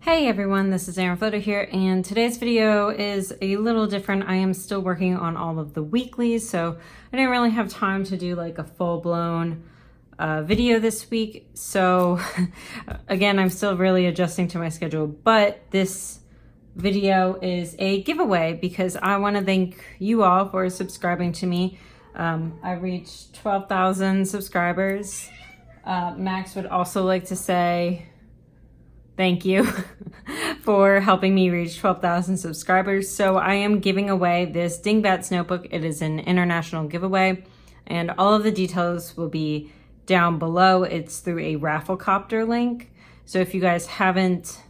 Hey everyone, this is Erin Floater here, and today's video is a little different. I am still working on all of the weeklies, so I didn't really have time to do like a full-blown video this week. So again, I'm still really adjusting to my schedule, but this video is a giveaway because I want to thank you all for subscribing to me. I reached 12,000 subscribers. Max would also like to say thank you for helping me reach 12,000 subscribers. So I am giving away this Dingbats notebook. It is an international giveaway, and all of the details will be down below. It's through a Rafflecopter link. So if you guys haven't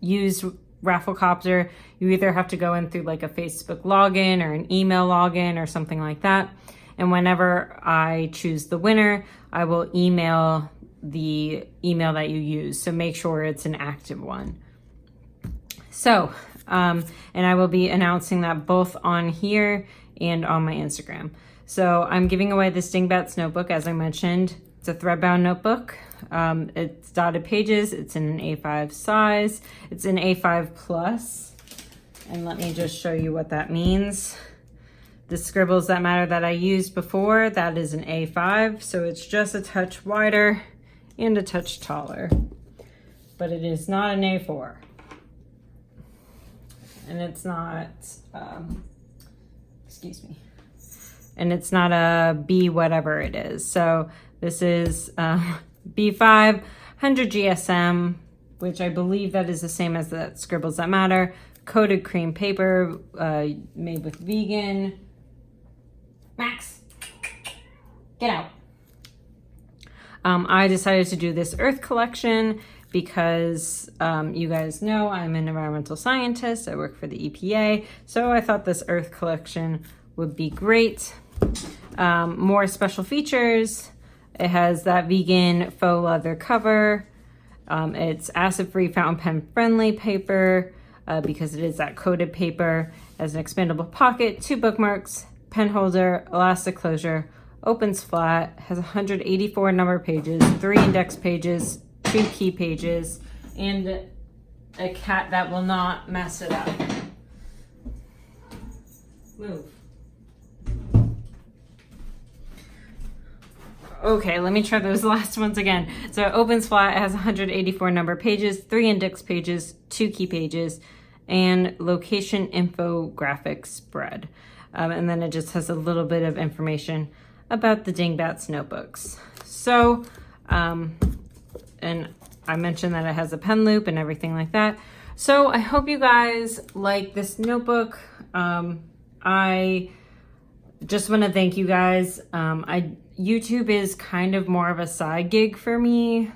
used Rafflecopter, you either have to go in through like a Facebook login or an email login or something like that. And whenever I choose the winner, I will email the email that you use, so make sure it's an active one. So and I will be announcing that both on here and on my Instagram. So I'm giving away this Dingbats notebook. As I mentioned, it's a threadbound notebook. It's dotted pages. It's in an A5 size. It's an A5 plus, and let me just show you what that means. The Scribbles That Matter that I used before, that is an A5, so it's just a touch wider and a touch taller, but it is not an A4, and it's not excuse me, and it's not a B whatever it is. So this is B5 100 GSM, which I believe that is the same as that Scribbles That Matter, coated cream paper, made with vegan. Max, get out. I decided to do this Earth collection because you guys know I'm an environmental scientist. I work for the EPA, so I thought this Earth collection would be great. More special features. It has that vegan faux leather cover. It's acid-free, fountain pen friendly paper because it is that coated paper. It has an expandable pocket, 2 bookmarks, pen holder, elastic closure, opens flat, has 184 number pages, 3 index pages, 2 key pages, and a cat that will not mess it up. Move. Okay, let me try those last ones again. So it opens flat, it has 184 number pages, 3 index pages, 2 key pages, and location infographic spread. And then it just has a little bit of information about the Dingbats notebooks. So, and I mentioned that it has a pen loop and everything like that. So I hope you guys like this notebook. I just want to thank you guys. YouTube is kind of more of a side gig for me.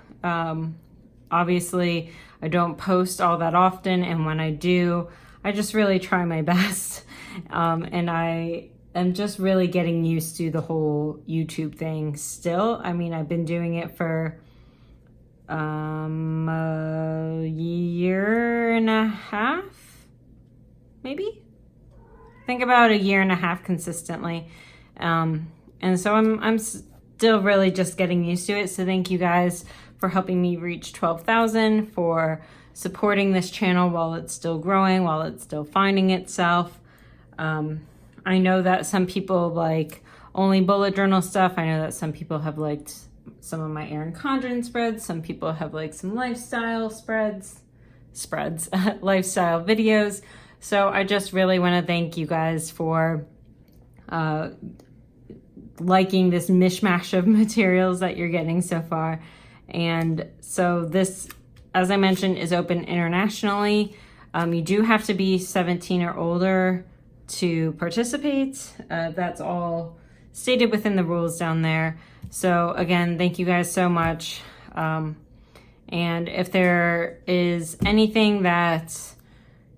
Obviously, I don't post all that often, and when I do, I just really try my best. And I am just really getting used to the whole YouTube thing still. I mean, I've been doing it for a year and a half, maybe? I think about a year and a half consistently. And so I'm still really just getting used to it. So thank you guys for helping me reach 12,000, for supporting this channel while it's still growing, while it's still finding itself. I know that some people like only bullet journal stuff. I know that some people have liked some of my Erin Condren spreads. Some people have liked some lifestyle spreads, lifestyle videos. So I just really want to thank you guys for liking this mishmash of materials that you're getting so far. And so this, as I mentioned, is open internationally. You do have to be 17 or older to participate. That's all stated within the rules down there. So again, thank you guys so much. And if there is anything that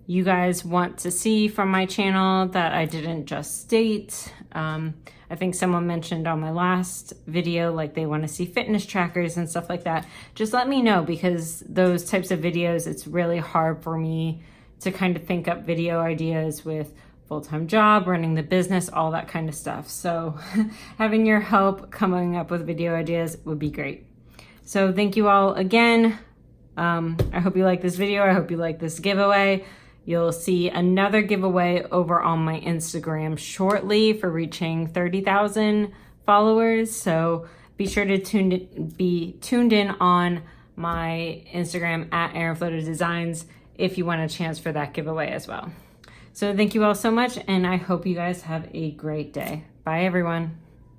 you guys want to see from my channel that I didn't just state, I think someone mentioned on my last video, like they want to see fitness trackers and stuff like that. Just let me know, because those types of videos, it's really hard for me to kind of think up video ideas with full-time job, running the business, all that kind of stuff. So having your help coming up with video ideas would be great. So thank you all again. I hope you like this video. I hope you like this giveaway. You'll see another giveaway over on my Instagram shortly for reaching 30,000 followers. So be sure to be tuned in on my Instagram at Erin Floto Designs if you want a chance for that giveaway as well. So thank you all so much, and I hope you guys have a great day. Bye, everyone.